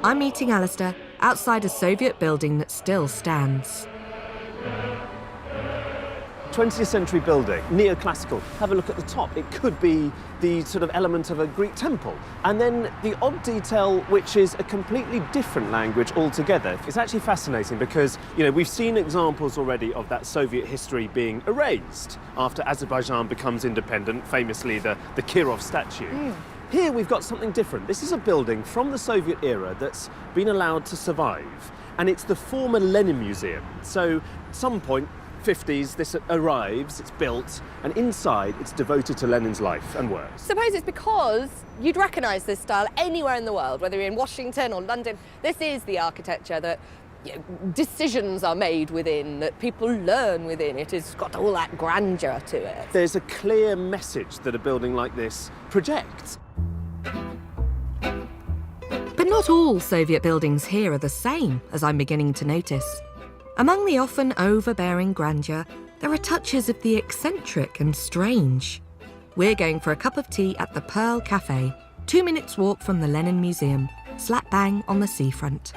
I'm meeting Alistair outside a Soviet building that still stands. 20th century building, neoclassical. Have a look at the top. It could be the sort of element of a Greek temple. And then the odd detail, which is a completely different language altogether. It's actually fascinating because, we've seen examples already of that Soviet history being erased after Azerbaijan becomes independent, famously the Kirov statue. Here we've got something different. This is a building from the Soviet era that's been allowed to survive. And it's the former Lenin Museum. So at some point, 50s, this arrives, it's built, and inside it's devoted to Lenin's life and work. Suppose it's because you'd recognise this style anywhere in the world, whether you're in Washington or London. This is the architecture that decisions are made within, that people learn within. It has got all that grandeur to it. There's a clear message that a building like this projects. But not all Soviet buildings here are the same, as I'm beginning to notice. Among the often overbearing grandeur, there are touches of the eccentric and strange. We're going for a cup of tea at the Pearl Cafe, 2 minutes walk from the Lenin Museum, slap bang on the seafront.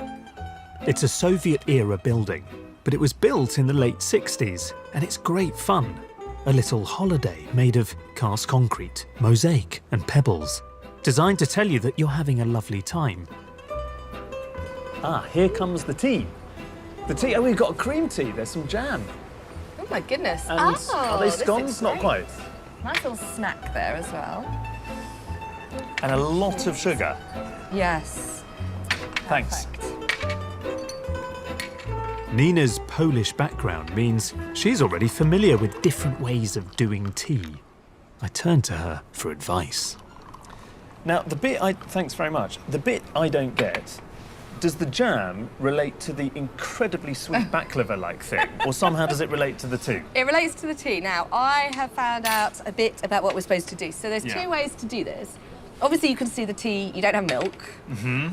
It's a Soviet-era building, but it was built in the late 60s, and it's great fun. A little holiday made of cast concrete, mosaic and pebbles, designed to tell you that you're having a lovely time. Ah, here comes the tea. The tea, we've got a cream tea, there's some jam. Oh my goodness. And are they scones? Not quite. Nice little snack there as well. And a lot of sugar. Yes. Thanks. Nina's Polish background means she's already familiar with different ways of doing tea. I turned to her for advice. Now, thanks very much. The bit I don't get, does the jam relate to the incredibly sweet baklava-like thing, or somehow does it relate to the tea? It relates to the tea. Now, I have found out a bit about what we're supposed to do. So there's two ways to do this. Obviously, you can see the tea, you don't have milk. You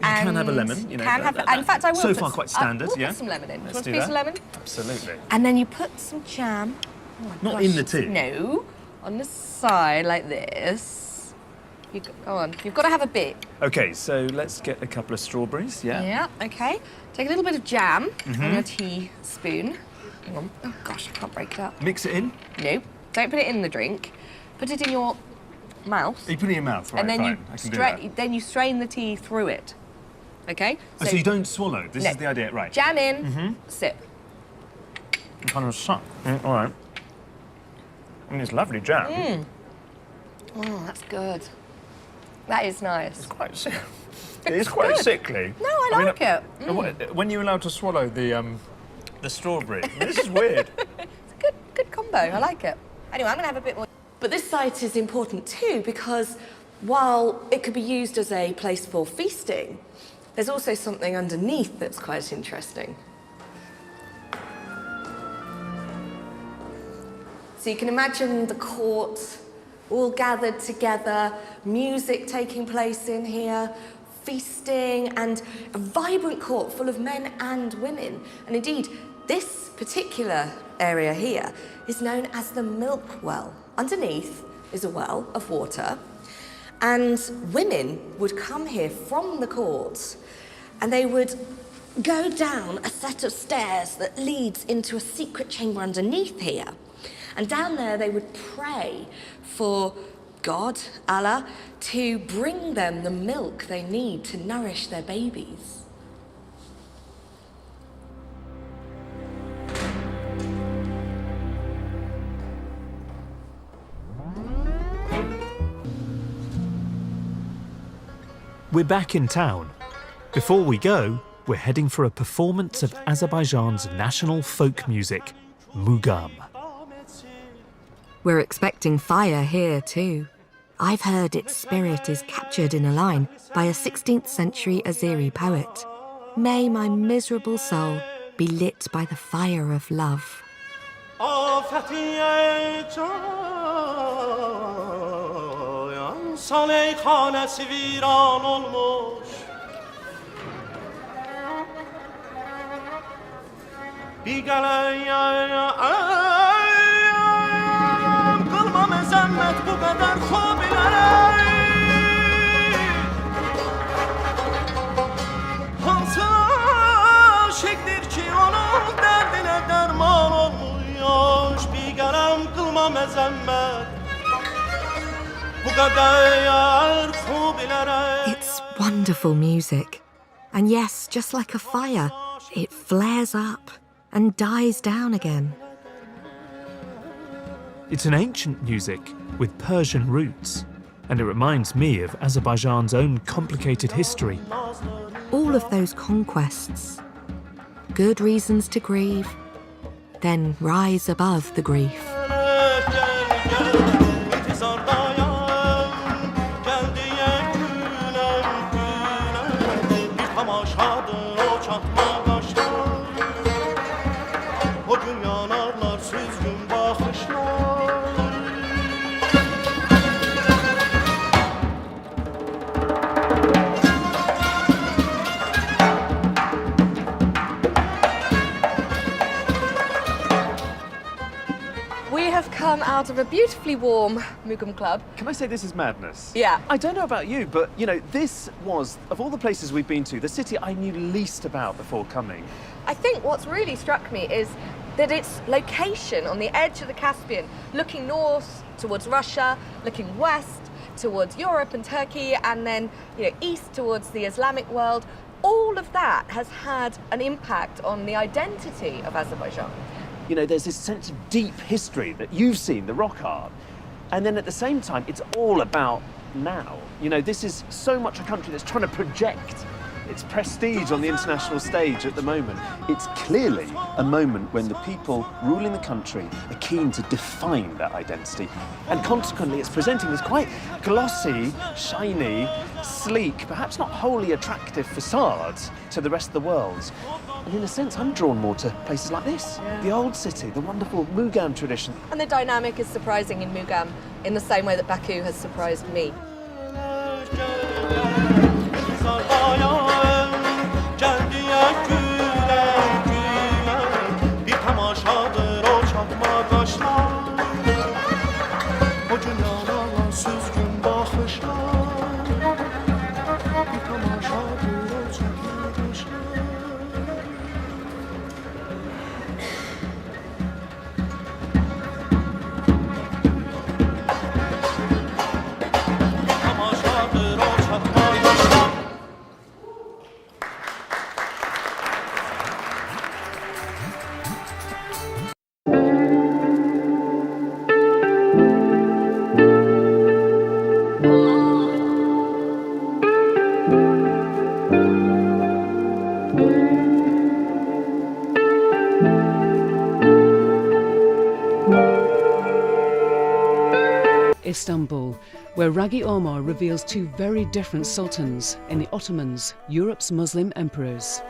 can have a lemon, in fact, I will so far quite standard, put some lemon in. Let's Want do a piece that. of lemon? Absolutely. And then you put some jam. Oh my Not gosh. in the tea? No, on the side like this. Go on, you've got to have a bit. OK, so let's get a couple of strawberries, yeah? Yeah, OK. Take a little bit of jam on your teaspoon. Hang on. Oh, gosh, I can't break it up. Mix it in? No, don't put it in the drink. Put it in your mouth. You put it in your mouth, right, and then fine. I can do that. then you strain the tea through it. OK? So you don't swallow? This is the idea, right? Jam in, sip. Kind of suck. All right. I mean, it's lovely jam. Oh, that's good. That is nice. It's quite sick. It is quite sickly. No, I like it. When you're allowed to swallow the strawberry, this is weird. It's a good combo. I like it. Anyway, I'm going to have a bit more. But this site is important too because while it could be used as a place for feasting, there's also something underneath that's quite interesting. So you can imagine the court all gathered together, music taking place in here, feasting, and a vibrant court full of men and women. And indeed, this particular area here is known as the milk well. Underneath is a well of water, and women would come here from the court, and they would go down a set of stairs that leads into a secret chamber underneath here. And down there, they would pray for God, Allah, to bring them the milk they need to nourish their babies. We're back in town. Before we go, we're heading for a performance of Azerbaijan's national folk music, Mugam. We're expecting fire here too. I've heard its spirit is captured in a line by a 16th century Azeri poet. May my miserable soul be lit by the fire of love. It's wonderful music. And yes, just like a fire, it flares up and dies down again. It's an ancient music with Persian roots, and it reminds me of Azerbaijan's own complicated history. All of those conquests. Good reasons to grieve, then rise above the grief. We have come out of a beautifully warm Mugam club. Can I say this is madness? Yeah. I don't know about you, but you know, this was, of all the places we've been to, the city I knew least about before coming. I think what's really struck me is that its location on the edge of the Caspian, looking north towards Russia, looking west towards Europe and Turkey, and then east towards the Islamic world, all of that has had an impact on the identity of Azerbaijan. You know, there's this sense of deep history that you've seen, the rock art, and then at the same time, it's all about now. You know, this is so much a country that's trying to project its prestige on the international stage at the moment. It's clearly a moment when the people ruling the country are keen to define that identity. And consequently, it's presenting this quite glossy, shiny, sleek, perhaps not wholly attractive facade to the rest of the world. And in a sense, I'm drawn more to places like this. Yeah. The old city, the wonderful Mugam tradition. And the dynamic is surprising in Mugam in the same way that Baku has surprised me. Istanbul, where Ragi Omar reveals two very different sultans in the Ottomans, Europe's Muslim emperors.